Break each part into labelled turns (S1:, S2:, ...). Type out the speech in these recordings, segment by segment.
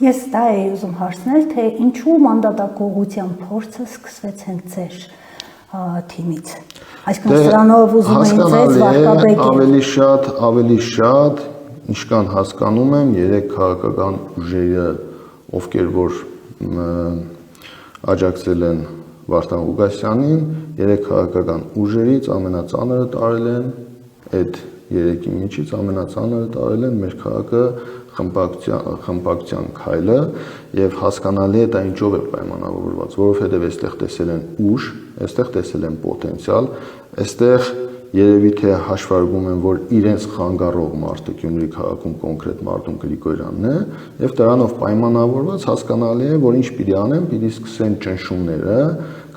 S1: Ես դա էի ուզում հարցնել, թե ինչու մանդատակողության փորձը սկսվեց հենց ձեր թիմից։ Այսինքն սրանով ուզում էին ձեզ վարկաբեկել։
S2: Ավելի շատ, ինչքան հասկանում եմ, 3 քաղաքական ուժերը, ովքեր որ աջակցել են Վարդան Ղուկասյանին, 3 քաղաքական ուժերից ամենածանրը տարել են այդ 3-ի միջից ամենածանրը տարել են մեր քաղաքը խմբակցության քայլը եւ հասկանալի է դա ինչով է պայմանավորված, որովհետեւ այստեղ տեսել են ուժ, այստեղ տեսել են պոտենցիալ, այստեղ երևի թե հաշվարկում են, որ իրենց խանգարող մարդը Գյումրի քաղաքում կոնկրետ Մարտուն Գրիգորյանն է եւ դրանով պայմանավորված հասկանալի է, որ ինչ պիտի անեն, պիտի սկսեն ճնշումները,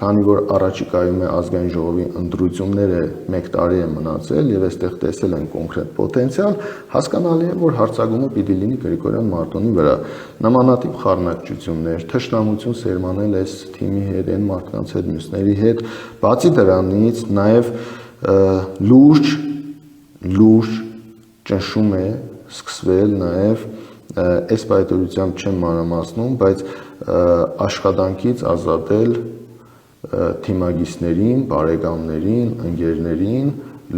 S2: քանի որ առաջիկայում է ազգային ժողովի ընտրությունները 1 տարի է մնացել եւ այստեղ տեսել են կոնկրետ պոտենցիալ, հասկանալի է, որ հարցակումը պիտի լինի Գրիգորյան Մարտունի վրա։ Նմանատիպ խառնակցություններ, թշնամություն սերմանել այս թիմի հետ, այն մարդկանց հետ, մյուսների հետ, բացի դրանից նաեւ լուրջ ճնշում է սկսվել նաեւ այս պայմանությամբ չեմ մանրամասնում, բայց աշխատանքից ազատել թիմագիցներին, բարեկամներին, ընկերներին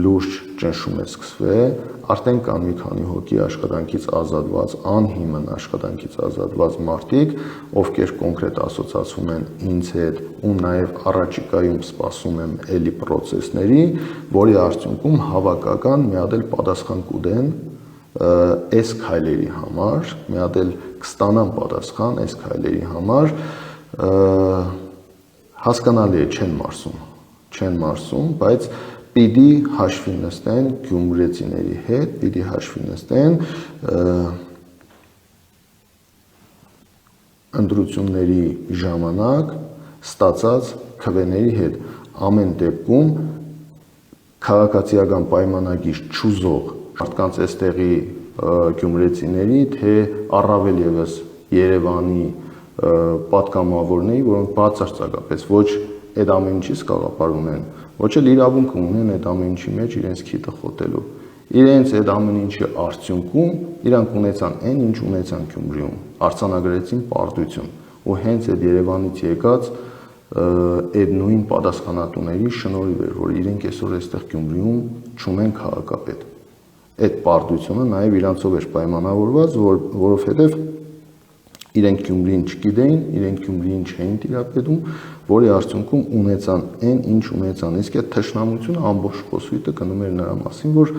S2: լուրջ ճնշում է սկսվել, արդեն կան մի քանի հոգի աշխատանքից ազատված, անհիմն աշխատանքից ազատված մարդիկ, ովքեր կոնկրետ ասոցացվում են ինձ հետ ու նաև առաջիկայում սպասում եմ էլի պրոցեսների, որի արդյունքում հավաքական մի հատ էլ պատասխան կուտեն այս քայլերի համար, մի հատ էլ կստանան պատասխան այս քայլերի համար, հասկանալի է չեն մարսում, բայց պիտի հաշվի նստեն գյումրեցիների հետ, պիտի հաշվի նստեն ընտրությունների ժամանակ ստացած քվեների հետ, ամեն դեպքում քաղաքացիական պայմանագիր չուզող մարդկանց այստեղի գյումրեցիների, թե առավել ևս Երևանի պատգամավորների, որոնք բացարձակապես ոչ այդ ամեն ինչից գաղափար ունեն, ոչ էլ իրավունք ունեն այդ ամեն ինչի մեջ իրենց քիթը խոթելու։ Իրենց այդ ամեն ինչի արդյունքում իրանք ունեցան այն, ինչ ունեցան Գյումրիում, արձանագրեցին պարտություն, ու հենց այդ Երևանից եկած այդ նույն պատասխանատուների շնորհիվ էր, որ իրենք այսօր այստեղ Գյումրիում չունեն քաղաքապետ։ Այդ պարտությունը նաև իրանցով էր պայմանավորված, որովհետև իրենք Գյումրին չգիտեին, իրենք Գյումրիին չէին տիրապետում, որի արդյունքում ունեցան այն, ինչ ունեցան։ Իսկ այդ թշնամությունը ամբողջ խոսույթը գնում էր նրա մասին, որ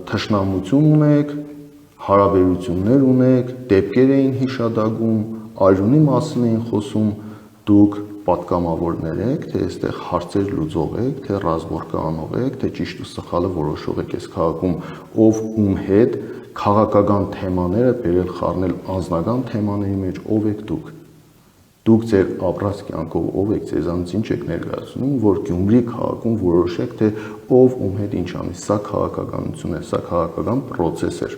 S2: թշնամություն ունեք, հարաբերություններ ունեք, դեպքեր էին հիշադակում, արյունի մասին էին խոսում, դուք պատգամավորներ եք, թե այստեղ հարցեր լուծող եք, թե ռազմորկա անող եք, թե ճիշտ ու սխալը որոշող եք այս քաղաքում, ով ում հետ քաղաքական թեմաները բերել խառնել անձնական թեմաների մեջ, ով եք դուք։ Դուք ձեր ապրած կյանքով ով եք, ձեզանից ինչ եք ներկայացնում, որ Գյումրի քաղաքում որոշեք, թե ով ում հետ ինչ անի։ Սա քաղաքականություն է, սա քաղաքական պրոցես էր։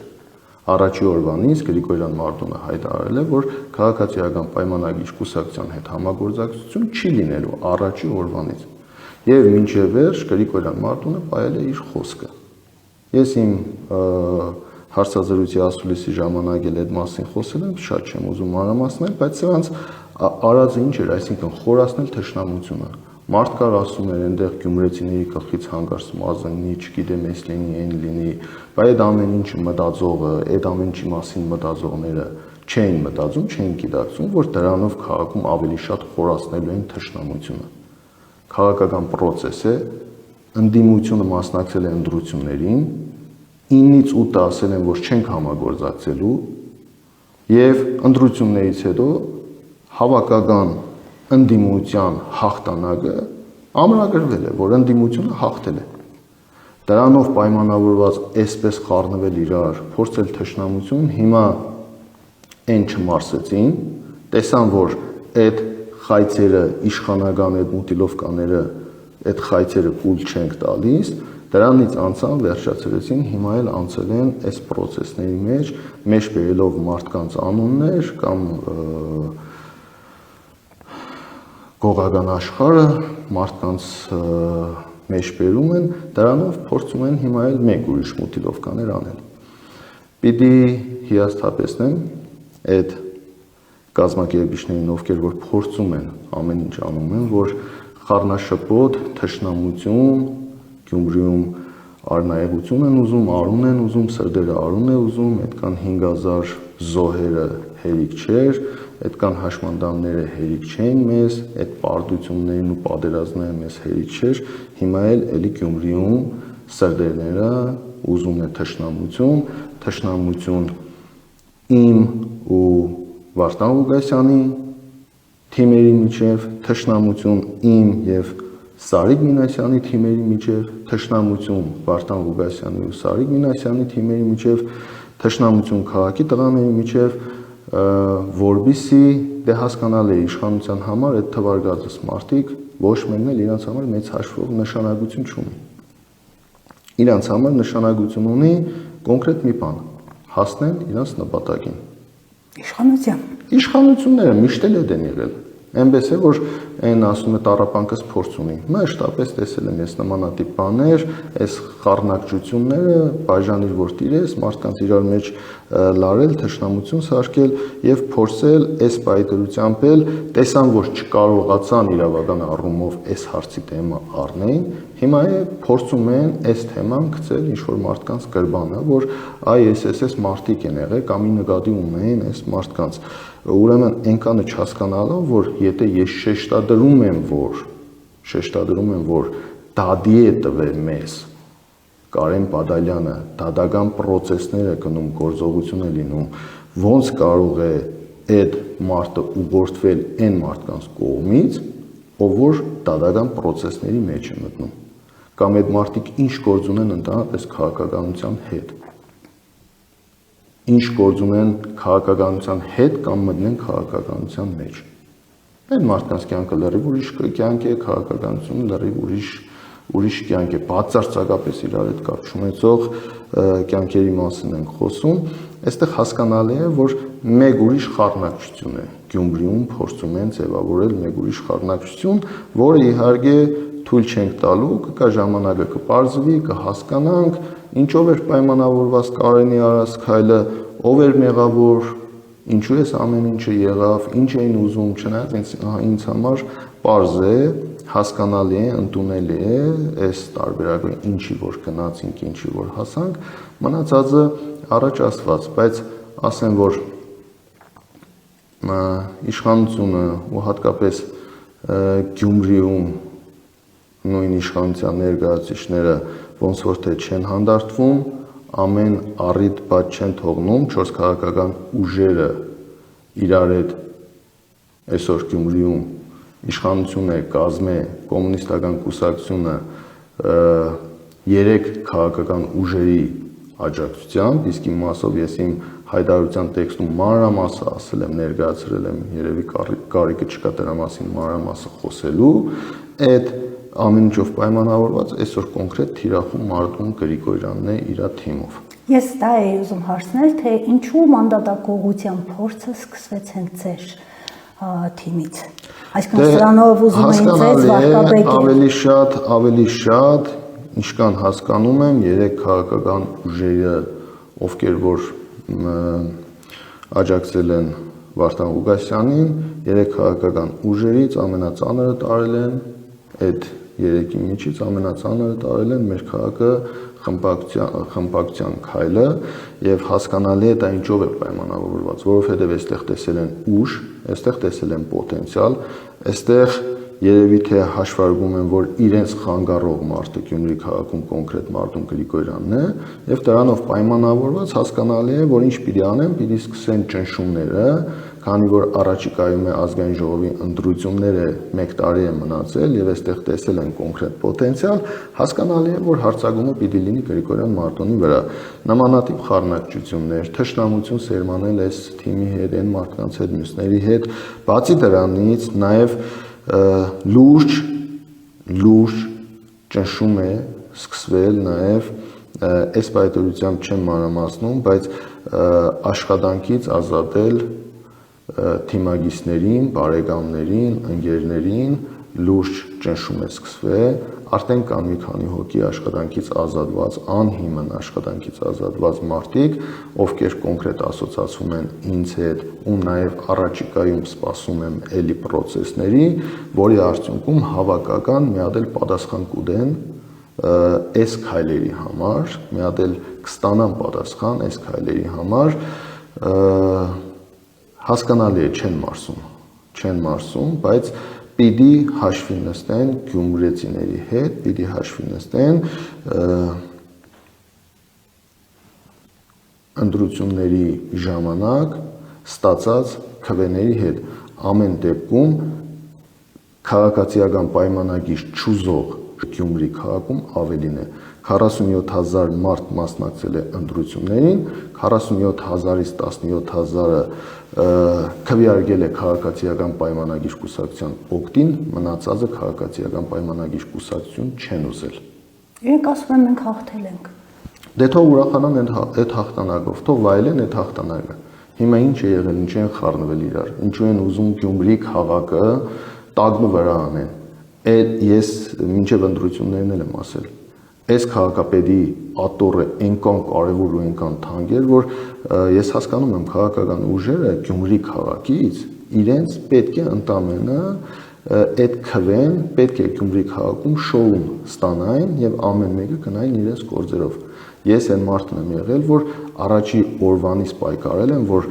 S2: Առաջի օրվանից Գրիգորյան Մարտունը հայտարարել է, որ քաղաքացիական պայմանագիր կուսակցության հետ համագործակցություն չի լինելու առաջի օրվանից։ Եվ մինչև վերջ Գրիգորյան Մարտունը պահել է իր խոսքը։ Ես իմ հարցազրույցի ասուլիսի ժամանակ էլ այդ մասին խոսել եմ, շատ չեմ ուզում մանրամասնել, բայց սրանց արածը ինչ էր, այսինքն խորացնել թշնամությունը։ Մարդ կար ասում էր, այնտեղ գյումրեցիների գլխից հանկարծ մազնի, չգիտեմ, էս լինի, այն լինի, բայց այդ ամեն ինչը մտածողը, այդ ամեն ինչի մասին մտածողները չէին մտածում, չէին գիտակցում, որ դրանով քաղաքում ավելի շատ խորացնելու են թշնամությունը։ Քաղաքական պրոցես է, ընդդիմությունը մասնակցել է ընտրություններին, 9-ից 8-ը ասել են, որ չենք համագործակցելու, եւ ընտրություններից հետո հավաքական ընդդիմության հաղթանակը ամրագրվել է, որ ընդդիմությունը հաղթել է։ Դրանով պայմանավորված այսպես խառնվել իրար, փորձել թշնամություն, հիմա այն չմարսեցին, տեսան, որ այդ խայցերը իշխանական այդ մուտիլովկաները այդ խայցերը կուլ չենք տալիս, դրանից անցան վերջացրեցին, հիմա էլ անցել են այս պրոցեսների մեջ բերելով մարդկանց անուններ կամ գողական աշխարհը մարդկանց մեջ բերում են, դրանով փորձում են հիմա էլ մեկ ուրիշ մուտիլովկաներ անել։ Պիտի հիասթափեցնեմ այդ կազմակերպիչներին, ովքեր որ փորձում են ամեն ինչ անում են, որ խառնաշփոթ, թշնամություն, Գյումրիում արնայեղություն են ուզում, արուն են ուզում, սրդերը արուն է ուզում, այդքան 5000 զոհերը հերիք չէր, այդքան հաշմանդամները հերիք չէին մեզ, այդ պարտություններն ու պատերազմները մեզ հերիք չէր, հիմա էլի Գյումրիում սրդերները ուզում է թշնամություն իմ ու Վարդան Ղուկասյանի թիմերի միջև, թշնամություն իմ եւ Սարիկ Մինասյանի թիմերի միջև, թշնամություն Վարդան Ղուկասյանի ու Սարիկ Մինասյանի թիմերի միջև, թշնամություն քաղաքի տղաների միջև, որբիսի դե հասկանալ է իշխանության համար այդ թվարկածս մարդիկ ոչ մեկն էլ իրանց համար մեծ հաշվով նշանակություն չունի։ Իրանց համար նշանակություն ունի կոնկրետ մի բան՝ հասնել իրանց նպատակին։ Իշխանությունները միշտ էլ են եղել։ Այնպես է, որ այն ասում է տառապանքս փորձ ունի։ Մշտապես տեսել եմ ես նմանատիպ բաներ, այս խառնակցությունները, բաժանիր որ տիրես, մարդկանց իրար մեջ լարել, թշնամություն սարքել եւ փորձել այս պայծրությամբ էլ տեսան, որ չկարողացան իրավական առումով այս հարցի թեմա առնեին, հիմա է փորձում են այս թեման գցել ինչ-որ մարդկանց գրբանը, որ այս մարդիկ են եղել կամ ի նկատի ունեն այս մարդկանց։ Ուրեմն այնքանը չհասկանալով, որ եթե ես շեշտադրում եմ, որ դադի է տվել մեզ Կարեն Բադալյանը, դադական պրոցեսները գնում, գործողություն է լինում, ոնց կարող է այդ մարդը ուղղորդվել այն մարդկանց կողմից, ով որ դադական պրոցեսների մեջ է մտնում, կամ այդ մարդիկ ինչ գործ ունեն ընդհանրապես քաղաքականության հետ, ինչ գործ ունեն քաղաքականության հետ կամ մտնեն քաղաքականության մեջ։ Այդ մարդկանց կյանքը լրիվ ուրիշ կյանք է, քաղաքականությունը լրիվ ուրիշ կյանք է, բացարձակապես իրար հետ կապ չունեցող կյանքերի մասին ենք խոսում։ Այստեղ հասկանալի է, որ մեկ ուրիշ խառնակցություն է Գյումրիում փորձում են ձևավորել մեկ ուրիշ խառնակցություն, որը իհարկե թույլ չենք տալու, կգա ժամանակը կպարզվի, կհասկանանք, ինչով էր պայմանավորված Կարենի արած քայլը, ով էր մեղավոր, ինչու էս ամեն ինչը եղավ, ինչ էին ուզում, չնայած ինձ համար պարզ է, հասկանալի է, ընդունելի է, այս տարբերակը ինչի որ գնացինք, ինչի որ հասանք, մնացածը առաջ ասված, բայց ասեմ, որ իշխանությունը ու հատկապես Գյումրիում նույն իշխանության ներկայացուցիչները ոնց որ թե չեն հանդարտվում, ամեն առիթ բաց չեն թողնում, 4 քաղաքական ուժերը իրար հետ այսօր Գյումրիում իշխանությունը կազմ է կոմունիստական կուսակցությունը 3 քաղաքական ուժերի աջակցությամբ, իսկ իմ մասով ես իմ հայտարարության տեքստում մանրամասը ասել եմ, ներկայացրել եմ, երևի կարիքը չկա դրա մասին մանրամասը խոսելու, այդ ամեն ինչով պայմանավորված այսօր կոնկրետ Թիրախու Մարտուն Գրիգորյանն է իր թիմով։
S1: Ես դա էի ուզում հարցնել, թե ինչու մանդատակողության փորձը սկսվեց հենց ձեր թիմից։ Այսինքն սրանով ուզում էին ձեզ վարկաբեկել։ Ավելի շատ, ինչքան հասկանում եմ, 3 քաղաքական ուժերը, ովքեր որ աջակցել են Վարդան Ղուկասյանին, 3 քաղաքական ուժերից ամենածանրը տարել են այդ 3-ի միջից ամենածանրը տարել են մեր քաղաքը խմբակցության քայլը եւ հասկանալի է դա ինչով է պայմանավորված, որովհետեւ այստեղ տեսել են ուժ, այստեղ տեսել են պոտենցիալ, այստեղ երևի թե հաշվարկում են, որ իրենց խանգարող մարդը Գյումրի քաղաքում կոնկրետ Մարտուն Գրիգորյանն է եւ դրանով պայմանավորված հասկանալի է, որ ինչ պիտի անեն, պիտի սկսեն ճնշումները, քանի որ առաջիկայում է ազգային ժողովի ընտրությունները 1 տարի է մնացել եւ այստեղ տեսել են կոնկրետ պոտենցիալ, հասկանալի է, որ հարձակումը պիտի լինի Գրիգորյան Մարտունի վրա։ Նմանատիպ խառնակցություններ, թշնամություն սերմանել այս թիմի հետ, այն մարդկանց հետ, մյուսների հետ, բացի դրանից նաեւ լուրջ ճնշում է սկսվել նաև այս պայմանությամբ չեմ մանրամասնում, բայց աշխատանքից ազատել թիմագիստներին, բարեկամներին, ընկերներին լուրջ ճնշում է սկսվել, արդեն կան մի քանի հոգի աշխատանքից ազատված, անհիմն աշխատանքից ազատված մարդիկ, ովքեր կոնկրետ ասոցացվում են ինձ հետ ու նաև առաջիկայում սպասում եմ էլի process-ների, որի արդյունքում հավաքական մի հատ էլ պատասխան կուտեն այս քայլերի համար, մի հատ էլ կստանան պատասխան այս քայլերի համար, հասկանալի է չեն մարսում, բայց պիտի հաշվի նստեն գյումրեցիների հետ, պիտի հաշվի նստեն ընտրությունների ժամանակ ստացած քվեների հետ, ամեն դեպքում քաղաքացիական պայմանագիր չուզող Գյումրի քաղաքում ավելին է, 47,000 մարդ մասնակցել է ընտրություններին, 47,000-ից 17,000-ը քվեարկել է քաղաքացիական պայմանագիր կուսակցության օգտին, մնացածը քաղաքացիական պայմանագիր կուսակցություն չեն ուզել։
S3: Իրենք ասում են մենք հաղթել ենք։
S1: Դե թող ուրախանան այդ հաղթանակով, թող վայելեն այդ հաղթանակը։ Հիմա ինչ է եղել, ինչ են խառնվել իրար, ինչու են ուզում Գյումրի քաղաքը տագնու վրա անեն։ Ես մինչև ընտրություններն եմ ասել, այս քաղաքապետի ատորը այնքան կարևոր ու այնքան թանկ էր, որ ես հասկանում եմ քաղաքական ուժերը Գյումրի քաղաքից իրենց պետք է ընդամենը այդ քվեն պետք է Գյումրի քաղաքում շոուն ստանային եւ ամեն մեկը գնային իրենց գործերով։ Ես այն մարդն եմ եղել, որ առաջի օրվանից պայքարել եմ, որ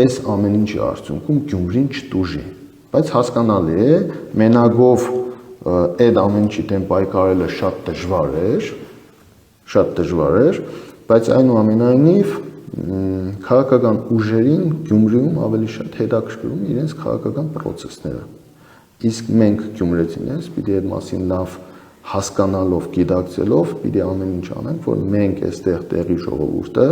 S1: այս ամեն ինչի արդյունքում Գյումրին չտուժի, բայց հասկանալի է, մենակով այդ ամեն ինչի դեմ պայքարելը շատ դժվար էր, բայց այնուամենայնիվ քաղաքական ուժերին Գյումրիում ավելի շատ հետաքրքրում իրենց քաղաքական process-ները։ Իսկ մենք գյումրեցիներս պիտի այդ մասին լավ հասկանալով, գիտակցելով, պիտի ամեն ինչ անենք, որ մենք այստեղ տեղի ժողովուրդը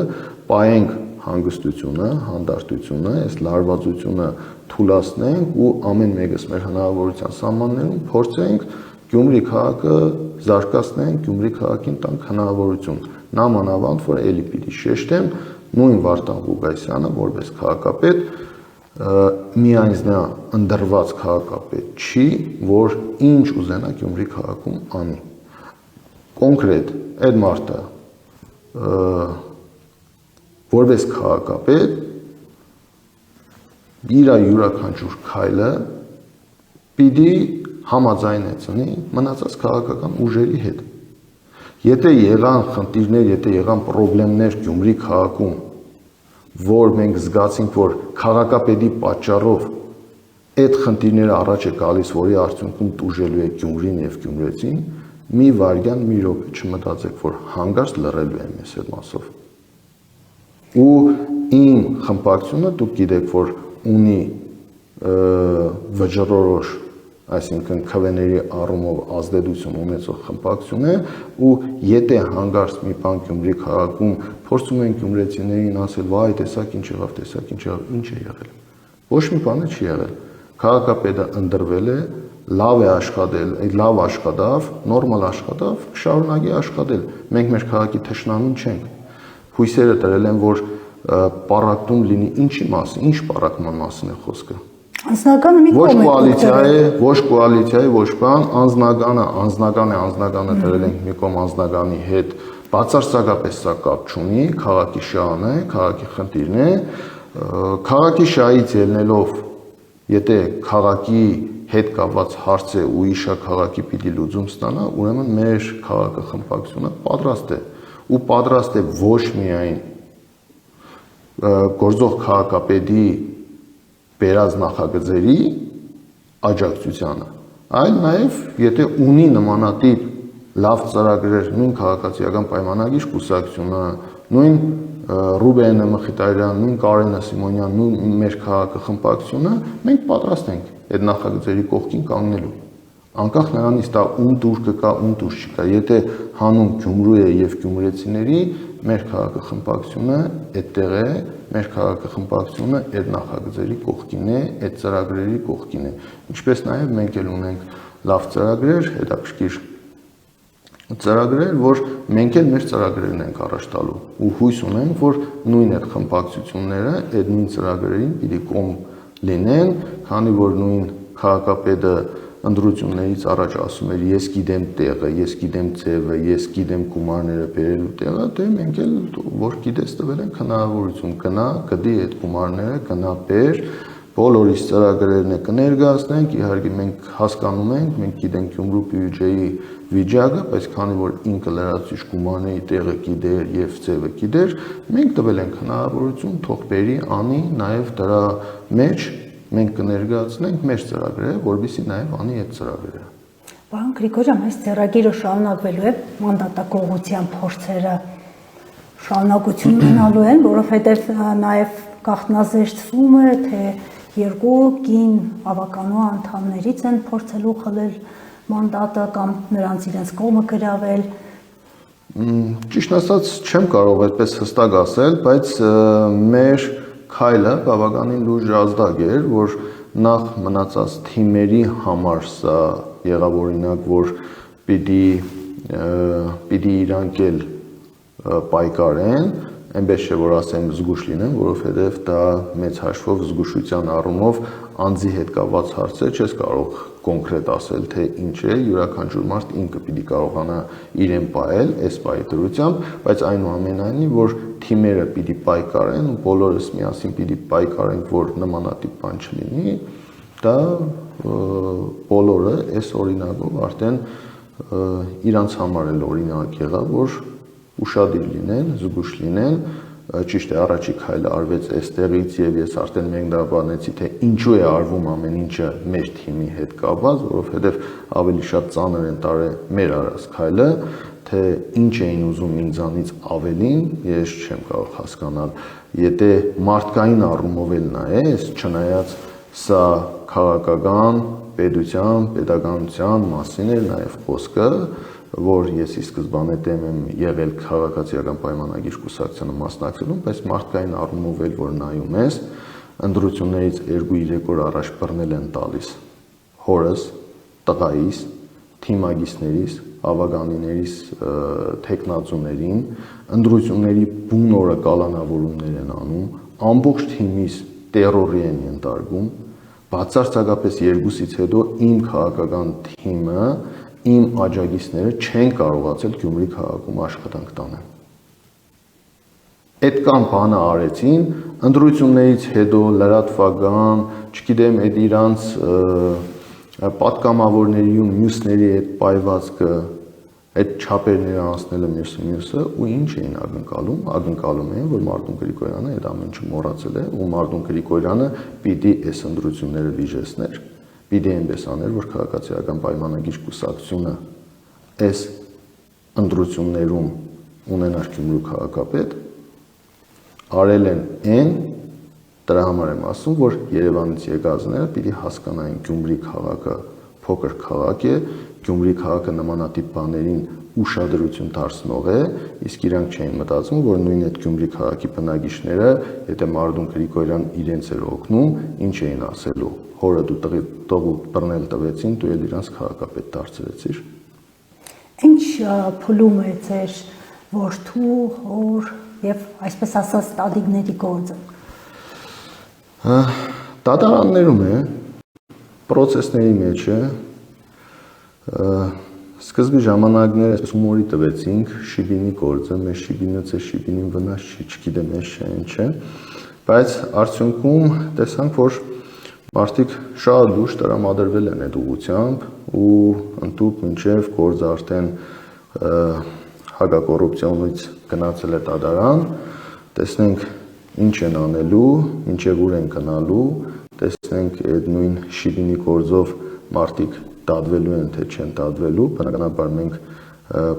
S1: պահենք հանգստությունը, հանդարտությունը, այս լարվածությունը թուլացնենք ու ամեն մեկս մեր հնարավորության սահմաններում փորձենք Գյումրի քաղաքը զարգացնենք, Գյումրի քաղաքին տանք հնարավորություն։ Նամանավանդ, որ էլի պիտի շեշտեմ, նույն Վարդան Ղուկասյանը որպես քաղաքապետ միայնձնյա ընդրված քաղաքապետ չի, որ ինչ ուզենա Գյումրի քաղաքում անի։ Կոնկրետ այդ մարդը որպես քաղաքապետ իր յուրաքանչյուր քայլը պիտի համաձայնեցնի մնացած քաղաքական ուժերի հետ։ Եթե եղան խնդիրներ, եթե եղան խնդիրներ Գյումրի քաղաքում, որ մենք զգացինք, որ քաղաքապետի պատճառով այդ խնդիրները առաջ է գալիս, որի արդյունքում տուժելու է Գյումրին եւ գյումրեցին, մի վայրկյան, մի րոպե չմտածեք, որ հանգարց լռելու եմ ես այդ մասով։ Ու իմ խմբակցությունը դուք գիտեք, որ ունի վճռորոշ, այսինքն քվեների առումով ազդեցություն ունեցող խմբակցություն է, ու եթե հանգարց մի բան Գյումրի քաղաքում փորձում են գյումրեցիներին ասել, վայ, տեսակ ինչ եղավ, ինչ է եղել։ Ոչ մի բան չի եղել։ Քաղաքապետը ընդրվել է, լավ է աշխատել, լավ աշխատավ, նորմալ աշխատավ, շարունակի աշխատել։ Մենք մեր քաղաքի թշնամին չենք։ Հույսերը դրել են, որ պառակտում լինի ինչի մասին, ինչ պառակման մասին է խոսքը։
S3: Անձնականը մի
S1: ոչ կոալիցիա է, ոչ բան, անձնականը դրել ենք մի կողմ անձնականի հետ, բացարձակապես սա կապ չունի, քաղաքի շահն է, քաղաքի խնդիրն է, քաղաքի շահից ելնելով, եթե քաղաքի հետ կապված հարց է ու իշա քաղաքի պիտի լուծում ստանա, ուրեմն մեր քաղաքը խմբակցությունը պատրաստ է, ու պատրաստ է ոչ միայն գործող քաղաքապետի բերած նախագծերի աջակցությանը, այլ նաև եթե ունի նմանատիպ լավ ծրագրեր, նույն քաղաքացիական պայմանագիր կուսակցությունը, նույն Ռուբենը Մխիթարյան, նույն Կարենը Սիմոնյան, նույն մեր քաղաքը խմբակցությունը, մենք պատրաստ ենք այդ նախագծերի կողքին կանգնելու։ Անկախ նրանից դա ում դուր կգա, ում դուր չկա, եթե հանուն Գյումրու է եւ գյումրեցիների, մեր քաղաքը խմբակցությունը այդտեղ է, մեր քաղաքը խմբակցությունը այդ նախագծերի կողքին է, այդ ծրագրերի կողքին է։ Ինչպես նաև մենք էլ ունենք լավ ծրագրեր, հետաքրքիր ծրագրեր, որ մենք էլ մեր ծրագրերն ենք առաջ տալու ու հույս ունենք, որ նույն այդ խմբակցությունները այդ նույն ծրագրերին պիտի կողմ լինեն, քանի որ նույն քաղաքապետը
S2: ընտրություններից առաջ ասում էր ես գիտեմ տեղը, ես գիտեմ ձևը, ես գիտեմ գումարները բերելու տեղը, դե մենք էլ որ գիտես տվել ենք հնարավորություն գնա, գտի այդ գումարները, գնա բեր, բոլորիս ծրագրերն է կներկայացնենք, իհարկե մենք հասկանում ենք, մենք գիտենք Գյումրու բյուջեի վիճակը, բայց քանի որ ինքը լրացուցիչ գումարների տեղը գիտեր եւ ձևը գիտեր, մենք տվել ենք հնարավորություն թող բերի, անի, նաեւ դրա մեջ մենք կներկայացնենք մեր ծրագրերը, որովհետեւ նաեւ անի այդ ծրագրերը։
S3: Պարոն Գրիգորյան, այս ծրագիրը շարունակվելու է մանդատակողության փորձերը շարունակություն ունենալու են, որովհետեւ նաեւ գաղտնազերծվում է, թե երկու կին ավականու անդամներից են փորձելու խլել մանդատը կամ նրանց իրենց կողմը գրավել։
S2: Ճիշտ ասած չեմ կարող այդպես հստակ ասել, բայց մեր քայլը բավականին լուրջ ազդակ էր, որ նախ մնացած թիմերի համար սա եղավ օրինակ, որ պիտի իրանք էլ պայքարեն, այնպես չէ որ ասեմ զգուշ լինեն, որովհետև դա մեծ հաշվով զգուշության առումով անձի հետ կապված հարց է, չես կարող կոնկրետ ասել, թե ինչ է, յուրաքանչյուր մարդ ինքը պիտի կարողանա իրեն պահել այս պահի դրությամբ, բայց այնուամենայնիվ, որ թիմերը պիտի պայքարեն ու բոլորս միասին պիտի պայքարենք, որ նմանատիպ բան չլինի, դա բոլորը այս օրինակով արդեն իրանց համար էլ օրինակ եղավ, որ ուշադիր լինեն, զգուշ լինեն, ճիշտ է առաջի քայլը արվեց այստեղից եւ ես արդեն մենք դա բանեցի, թե ինչու է արվում ամեն ինչը մեր թիմի հետ կապված, որովհետեւ ավելի շատ ծանր են տարել մեր արած քայլը, թե ինչ էին ուզում ինձանից ավելին, ես չեմ կարող հասկանալ։ Եթե մարդկային առումով էլ նայես, չնայած սա քաղաքական, պետության, պետականության մասին էր նաեւ խոսքը, որ ես ի սկզբանե դեմ եմ եղել քաղաքացիական պայմանագիր կուսակցությանը մասնակցելուն, բայց մարդկային առումով էլ որ նայում ես, ընտրություններից 2-3 օր առաջ բռնել են տալիս հորս, տղայիս, թիմագիստներիս, ավագանիներիս տեխնացուներին, ընտրությունների բուն օրը կալանավորումներ են անում, ամբողջ թիմից տերորի են ենթարկում, բացարձակապես 2-ից հետո իմ քաղաքական թիմը իմ աջակիցները չեն կարողացել Գյումրի քաղաքում աշխատանք տանել։ Այդ կան բանը արեցին, ընտրություններից հետո լրատվական, չգիտեմ, այդ իրանց պատգամավորների ու մյուսների այդ պայվածքը, այդ չափերները անցնելը մյուսը ու ինչ էին ակնկալում էին, որ Մարտուն Գրիգորյանը այդ ամեն ինչը մոռացել է ու Մարտուն Գրիգորյանը պիտի այս ընտրությունները վիժեցներ, պիտի այնպես աներ, որ քաղաքացիական պայմանագիր կուսակցությունը այս ընտրություններում ունենար Գյումրու քաղաքապետ, արել են այն, դրա համար եմ ասում, որ Երևանից եկածները պիտի հասկանային Գյումրի քաղաքը փոքր քաղաք է, Գյումրի քաղաքը նմանատիպ բաներին ուշադրություն դարձնող է, իսկ իրանք չէին մտածում, որ նույն այդ Գյումրի քաղաքի բնակիչները, եթե Մարտուն Գրիգորյան իրենց էր օգնում, ինչ էին ասելու, հորը դու տղու բռնել տվեցին, դու էլ իրանց քաղաքապետ դարձրեցիր։
S3: Ինչ փուլում է ձեր որդու, հոր եւ այսպես ասած տատիկների գործը։
S2: Դատարաններում է, պրոցեսների մեջ է, սկզբի ժամանակներ այսպես հումորի տվեցինք, շիբինի գործը, մեր շիբինից է շիբինին վնաս չի, չգիտեմ ես չէ ինչ է, բայց արդյունքում տեսանք, որ մարդիկ շատ լուրջ տրամադրվել են այդ ուղղությամբ ու ընդհուպ մինչև գործը արդեն հակակոռուպցիոնից գնացել է դատարան, տեսնենք ինչ են անելու, մինչև ուր են գնալու, տեսնենք այդ նույն շիբինի գործով մարդիկ դատվելու են, թե չեն դատվելու, բնականաբար մենք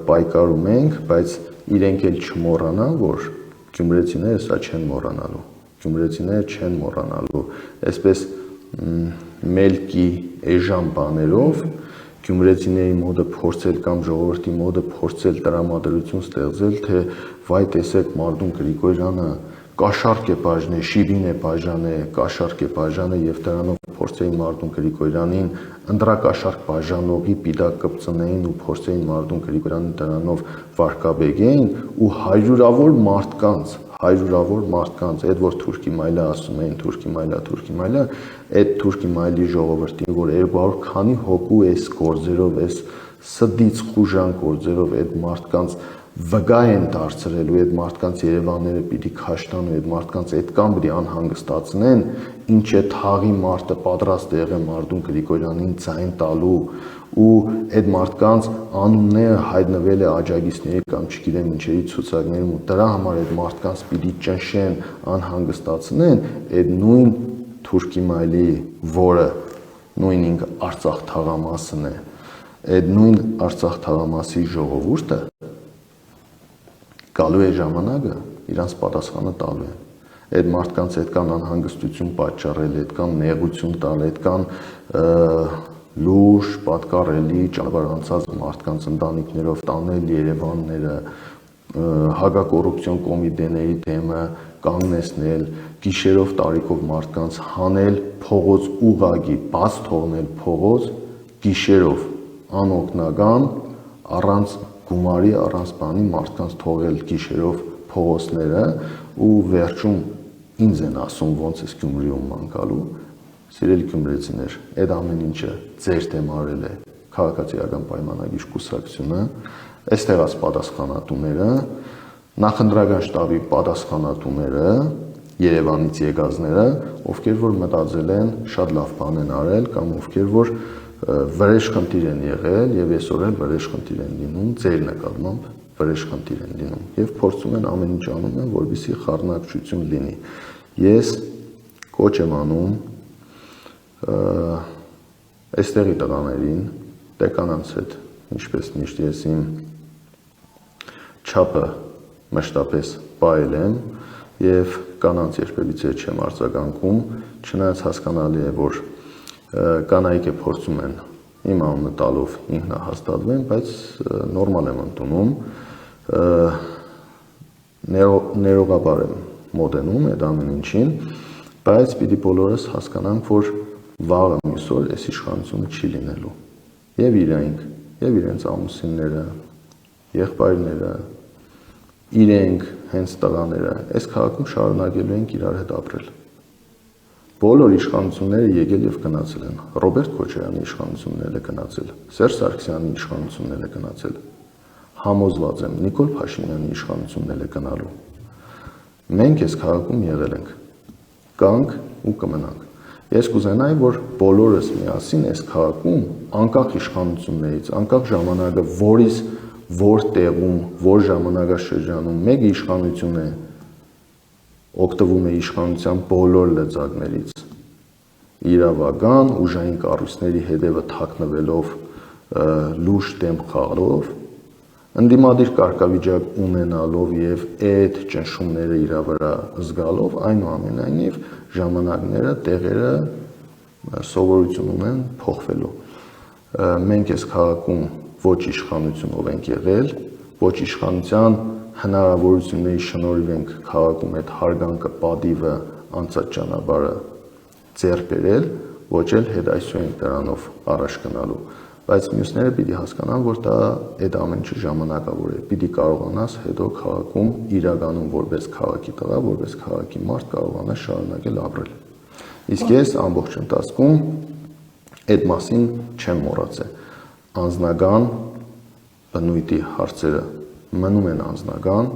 S2: պայքարում ենք, բայց իրենք էլ չմոռանան, որ գյումրեցիները սա չեն մոռանալու, գյումրեցիները չեն մոռանալու, այսպես մելքի էժան բաներով գյումրեցիների մոտը փորձել կամ ժողովրդի մոտը փորձել տրամադրություն ստեղծել, թե վայ տեսեք Մարտուն Գրիգորյանը կաշառք է բաժնել, շիբին է բաժանել, կաշառք է բաժանել եւ դրանով փորձեին Մարտուն Գրիգորյանին ընդրակաշառք բաժանողի պիտակ կպցնեին ու փորձեին Մարտուն Գրիգորյանին դրանով վարկաբեկեին ու հարյուրավոր մարդկանց,
S1: հարյուրավոր մարդկանց, այդ որ Թուրքի մայլը ասում էին, Թուրքի մայլը, այդ Թուրքի մայլի ժողովրդին, որ 200 քանի հոգու էս գործերով, էս սդից խուժան գործերով այդ մարդկանց վգա են դարձրելու, այդ մարդկանց Երևանները պիտի քաշտան ու այդ մարդկանց այդքան պիտի անհանգստացնեն, ինչ է թաղի մարդը պատրաստ եղե Մարդուն Գրիգորյանին ձայն տալու ու այդ մարդկանց անունները հայտնվել է աջակիցների կամ չգիտեմ ինչերի ցուցակներում ու դրա համար այդ մարդկանց պիտի ճնշեն, անհանգստացնեն, այդ նույն Թուրքի մայլի, որը նույն ինքը Արցախ թաղամասն է, այդ նույն Արցախ թաղամասի ժողովուրդը գալու է ժամանակը իրանց պատասխանը տալու են։ Այդ մարդկանց այդքան անհանգստություն պատճառել, այդքան նեղություն տալ, այդքան լուրջ, պատկառելի ճանապարհ անցած մարդկանց ընտանիքներով տանել Երևանները, հակակոռուպցիոն կոմիտեների դեմը կանգնեցնել, գիշերով տարիքով մարդկանց հանել փողոց ուղագի, բաց թողնել փողոց գիշերով անօգնական առանց գումարի, առանց բանի մարդկանց թողել գիշերով փողոցները ու վերջում ինձ են ասում ոնց էս Գյումրիում մանկալու, սիրելի գյումրեցիներ, այդ ամեն ինչը ձեր դեմ արել է քաղաքացիական պայմանագիր կուսակցությունը, այստեղած պատասխանատուները, նախընտրական շտաբի պատասխանատուները, Երևանից եկածները, ովքեր որ մտածել են շատ լավ բան են արել կամ ովքեր որ վրեժ խնդիր են եղել եւ այսօր էլ վրեժ խնդիր են լինում, ձեր նկատմամբ վրեժ խնդիր են լինում եւ փորձում են ամեն ինչ անում են, որպեսզի խառնակցություն լինի։ Ես կոչ եմ անում այստեղի տղաներին, տեկանանց հետ, ինչպես միշտ ես իմ չափը մշտապես պահել եմ եւ կանանց երբևիցե չեմ արձագանքում, չնայած հասկանալի է, որ կանայք է փորձում են իմ անունը տալով ինքնահաստատվեն, բայց նորմալ եմ ընդունում, ներողաբար եմ մոտենում այդ ամեն ինչին, բայց պիտի բոլորս հասկանանք, որ վաղը մյուս օր այս իշխանությունը չի լինելու։ Եվ իրենք, եւ իրենց ամուսինները, եղբայրները, իրենք, հենց տղաները, այս քաղաքում շարունակելու ենք իրար հետ ապրել։ Բոլոր իշխանությունները եկել եւ գնացել են։ Ռոբերտ Քոչարյանի իշխանությունն է գնացել, Սերժ Սարգսյանի իշխանությունն է գնացել։ Համոզված եմ, Նիկոլ Փաշինյանի իշխանությունն է գնալու։ Մենք այս քաղաքում եղել ենք, կանք ու կմնանք։ Ես կուզենայի, որ բոլորս միասին այս քաղաքում, անկախ իշխանություններից, անկախ ժամանակը, որից որ տեղում, որ ժամանակաշրջանում մեկ իշխանություն է օգտվում է իշխանության բոլոր լծակներից, իրավական, ուժային կառույցների հետևը թաքնվելով, լուրջ դեմ խաղալով, ընդդիմադիր կարգավիճակ ունենալով եւ այդ ճնշումները իր վրա զգալով, այնուամենայնիվ ժամանակները, տեղերը սովորություն ունեն փոխվելու։ Մենք այս քաղաքում ոչ իշխանությունով ենք եղել, ոչ իշխանության հնարավորությունների շնորհիվ ենք քաղաքում այդ հարգանքը, պատիվը, անցած ճանապարհը ձեռք բերել, ոչ էլ հետայսու ենք դրանով առաջ գնալու, բայց մյուսները պիտի հասկանան, որ դա այդ ամեն ինչը ժամանակավոր է, պիտի կարողանաս հետո քաղաքում իրականում որպես քաղաքի տղա, որպես քաղաքի մարդ կարողանաս շարունակել ապրել։ Իսկ ես ամբողջ ընթացքում այդ մասին չեմ մոռացել։ Անձնական բնույթի հարցերը մնում են անձնական,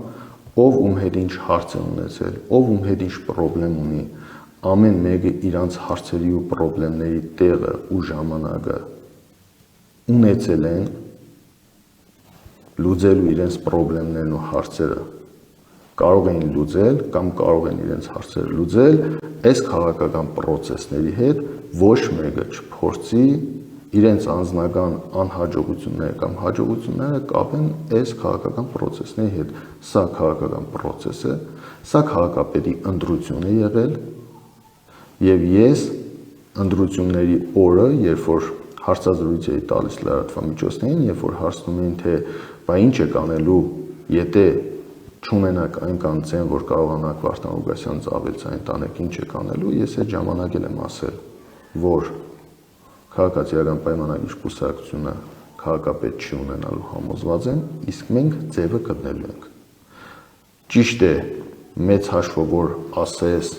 S1: ով ում հետ ինչ հարց է ունեցել, ով ում հետ ինչ պրոբլեմ ունի, ամեն մեկը իրանց հարցերի ու պրոբլեմների տեղը ու ժամանակը ունեցել են, լուծելու իրենց պրոբլեմներն ու հարցերը կարող են լուծել կամ կարող են իրենց հարցերը լուծել այս քաղաքական պրոցեսների հետ, ոչ մեկը չփորձի իրենց անձնական անհաջողությունները կամ հաջողությունները կապեն այս քաղաքական պրոցեսների հետ։ Սա քաղաքական պրոցես է, սա քաղաքապետի ընտրություն է եղել, եւ ես ընտրությունների օրը, երբ որ հարցազրույց էի տալիս լրատվամիջոցներին, երբ որ հարցնում էին, թե բա ինչ եք անելու, եթե չունենաք այն կանցեն, որ կարողանաք Վարդան Ղուկասյան ծավալցային տանեք, ինչ եք անելու, ես այդ ժամանակ եմ ասել, որ քաղաքացիական պայմանագիր կուսակցությունը քաղաքապետ չի ունենալու համոզված եմ, իսկ մենք ձևը գտնելու ենք։ Ճիշտ է,
S2: մեծ հաշվով որ ասես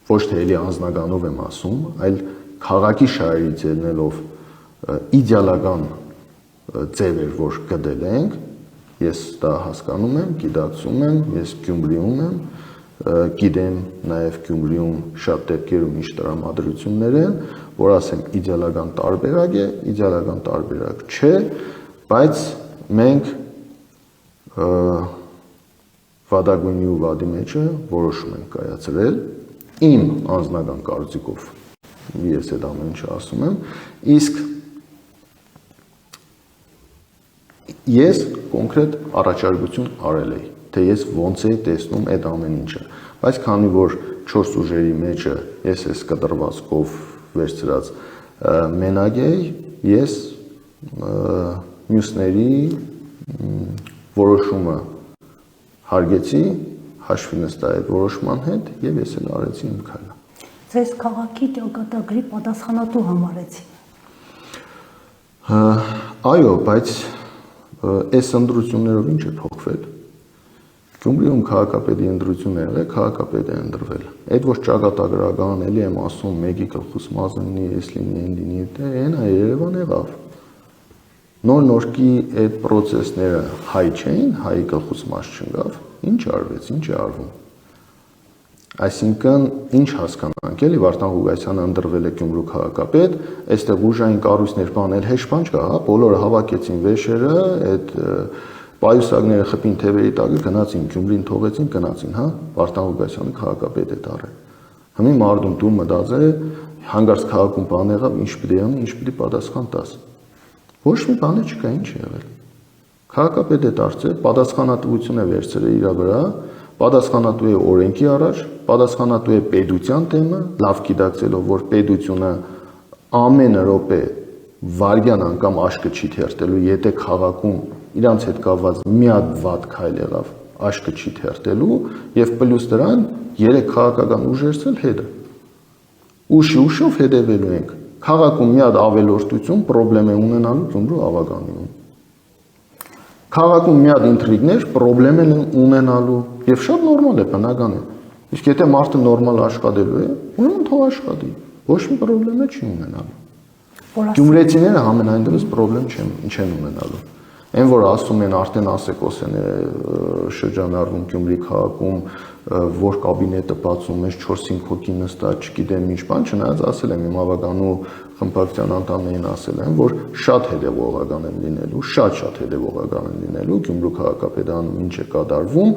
S2: ոչ թե էլի անձնականով եմ ասում, այլ քաղաքի շահերից ելնելով իդեալական ձև էր, որ գտել ենք, ես դա հասկանում եմ, գիտակցում եմ, ես Գյումրիում եմ, գիտեմ նաև Գյումրիում շատ դեպքերում ինչ տրամադրություններ են, որ ասեմ իդեալական տարբերակ է, իդեալական տարբերակ չէ, բայց մենք վադագույնի ու վադի մեջը որոշում ենք կայացրել, իմ անձնական կարծիքով, ես այդ ամեն ինչը ասում եմ, իսկ ես կոնկրետ առաջարկություն արել էի, թե ես ոնց էի տեսնում այդ ամեն ինչը, բայց քանի որ 4 ուժերի մեջը ես այս կտրվածքով վերցրած մենակ էի, ես մյուսների որոշումը հարգեցի, հաշվի նստա այդ որոշման հետ եւ ես էլ արեցի իմ քայլը։
S3: Ձեզ քաղաքի ճակատագրի պատասխանատու համարեցի։
S2: Այո, բայց այս ընտրություններով ինչ է փոխվել։ Գյումրիում քաղաքապետի ընտրություն է եղել, քաղաքապետ է ընտրվել։ Այդ ոչ ճակատագրական, էլի եմ ասում, մեկի գլխուց մազը լինի, ես լինի, այն լինի, դե այնա Երևան եղավ։ Նոր-նորքի այդ process-ները հայ չէին, հայի գլխուց մազ չընկավ, ինչ արվեց, ինչ է արվում։ Այսինքն, ինչ հասկանանք, էլի Վարդան Ղուկասյանը ընտրվել է Գյումրու քաղաքապետ, այստեղ ուժային կառույցներ բանել հեշ բան չկա, հա, բոլորը հավաքեցին վեշերը, այդ պայուսակները խփին թևերի տակը գնացին, Գյումրին թողեցին, գնացին, հա, Վարդան Ղուկասյանը քաղաքապետ է դառել։ Հիմա մարդուն դու մտածե, հանգարց քաղաքում բան եղավ, ինչ պիտի անի, ինչ պիտի պատասխան տաս։ Ոչ մի բան չկա, ինչ է եղել։ Քաղաքապետ է դարձել, պատասխանատվություն է վերցրել իր վրա, պատասխանատու է օրենքի առաջ, պատասխանատու է պետության դեմը, լավ գիտակցելով, որ պետությունը ամեն րոպե վարյան անգամ աշկը չի թերթելու, եթե քաղաքում իրանց հետ կապված մի հատ վատ քայլ եղավ, աշկը չի թերթելու, եւ պլյուս դրան 3 քաղաքական ուժերից էլ հետը։ Ուշով հետևելու ենք։ Քաղաքում մի հատ ավելորդություն պրոբլեմ է ունենալու Գյումրու ավագանիում։ Քաղաքում մի հատ ինտրիգներ պրոբլեմ են ունենալու եւ շատ նորմալ է, բնական է։ Իսկ եթե մարդը նորմալ աշխատելու է, ուրեմն թող աշխատի։ Ոչ մի պրոբլեմ չի ունենալու։ Գյումրեցիները համենայնդեպս պրոբլեմ չեն ունենալու։ Այն որ ասում են արդեն ասեկոսեն է շրջանառվում Գյումրի քաղաքում, որ կաբինետը բացում է 4-5 հոգի նստած, չգիտեմ ինչ բան, չնայած ասել եմ իմ ավագանու խմբակցության անդամներին ասել եմ, որ շատ հետևողական են լինելու, շատ հետևողական են լինելու Գյումրու քաղաքապետարանում ինչ է կատարվում,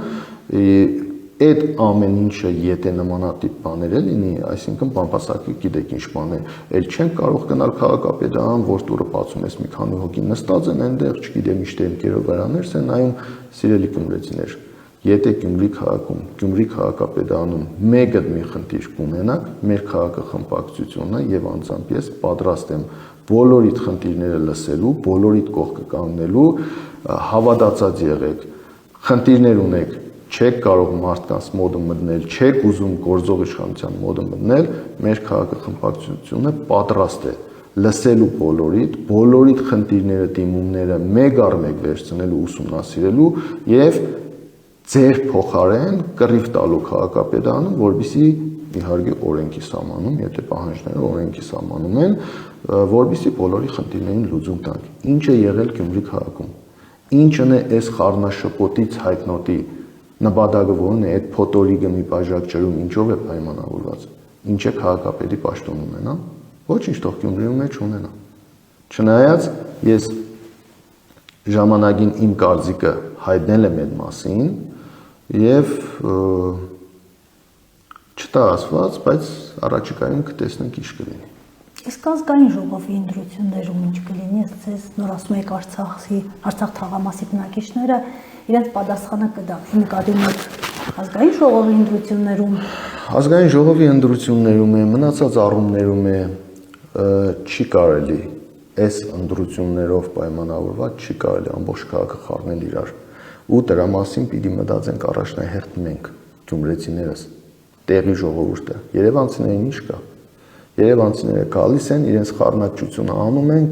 S2: այդ ամեն ինչը եթե նմանատիպ բաներ է լինի, այսինքն բամբասակի գիտեք ինչ բան է, էլ չենք կարող գնալ քաղաքապետարան, որ տուրը բացում ես մի քանի հոգի նստած են այնտեղ, չգիտեմ ինչ դեմքերով վրաներս են նայում, սիրելի գյումրեցիներ, եթե Գյումրի քաղաքում, Գյումրի քաղաքապետարանում մեկ մի խնդիր կունենաք, մեր քաղաքախմբակցությունը եւ անձամբ ես պատրաստ եմ բոլորիդ խնդիրները լսելու, բոլորիդ կողքը կանգնելու, հավատացած եղեք, խնդիրներ ունեք, չեք կարող մարդկանց մոդը մտնել, չեք ուզում գործող իշխանության մոդը մտնել, մեր քաղաքախմբակցությունը պատրաստ է լսելու բոլորիդ խնդիրները, դիմումները մեկ առ մեկ վերցնելու, ուսումնասիրելու եւ ձեր փոխարեն կռիվ տալու քաղաքապետարանում, որպեսզի իհարկե օրենքի սահմանում, եթե պահանջները օրենքի սահմանում են, որպեսզի բոլորի խնդիրներին լուծում տանք։ Ինչ է եղել Գյումրի քաղաքում։ Ինչն է այս խառնաշփոթից հայտնոտի նպատակը որն է այդ փոթորիկը մի բաժակ ջրում ինչով է պայմանավորված։ Ինչ է քաղաքապետի պաշտոն ունենա։ Ոչինչ թող Գյումրիում մեջ ունենա։ Չնայած ես ժամանակին իմ կարծիքը հայտնել եմ այդ մասին եւ չտարածված, բայց առաջիկայում կտեսնենք ինչ կլինի։
S3: Իսկ ազգային ժողովի ընտրություններում ինչ կլինի, ես նոր ասում եք Արցախ թաղամասի բնակիչները իրենց պատասխանը կտան։ Նկատի ունեք ազգային ժողովի ընտրություններում։
S2: Ազգային ժողովի ընտրություններում է, մնացած առումներում է չի կարելի այս ընտրություններով պայմանավորված չի կարելի ամբողջ քաղաքը խառնել իրար։ Ու դրա մասին պիտի մտածենք առաջնահերթ մենք, գյումրեցիներս, տեղի ժողովուրդը, երևանցիներին ինչ կա։ Երևանցիները գալիս են, իրենց խառնակցությունը անում են,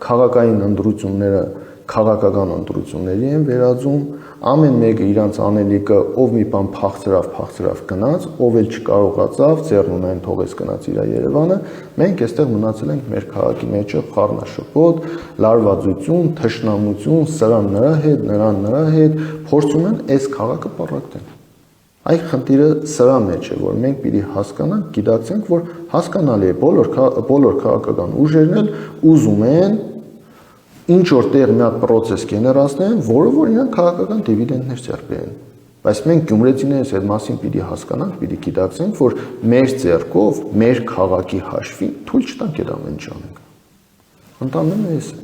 S2: քաղաքային ընտրությունները
S1: քաղաքական ընտրությունների են վերածում, ամեն մեկը իրանց անելիքը, ով մի բան փախցրավ գնաց, ով էլ չկարողացավ, ձեռնունայն թողեց գնաց իր Երևանը, մենք այստեղ մնացել ենք մեր քաղաքի մեջ խառնաշփոթ, լարվածություն, թշնամություն, սրան նրա հետ, նրան նրա հետ, փորձում են այս քաղաքը պառակտել։ Այ խնդիրը սրա մեջ է, որ մենք պիտի հասկանանք, գիտակցենք, որ հասկանալի է բոլոր քաղաքական ուժերն էլ ուզում են ինչ որ տեղ մի հատ process գեներացնեն, որը որ իրանք քաղաքական դիվիդենդներ ձեռք բերեն։ Բայց մենք գյումրեցիներս այդ մասին պիտի հասկանանք, պիտի գիտակցենք, որ մեր ձեռքով, մեր քաղաքի հաշվին թույլ չտանք այդ ամեն ինչ անենք։ Ընդամենը էս է։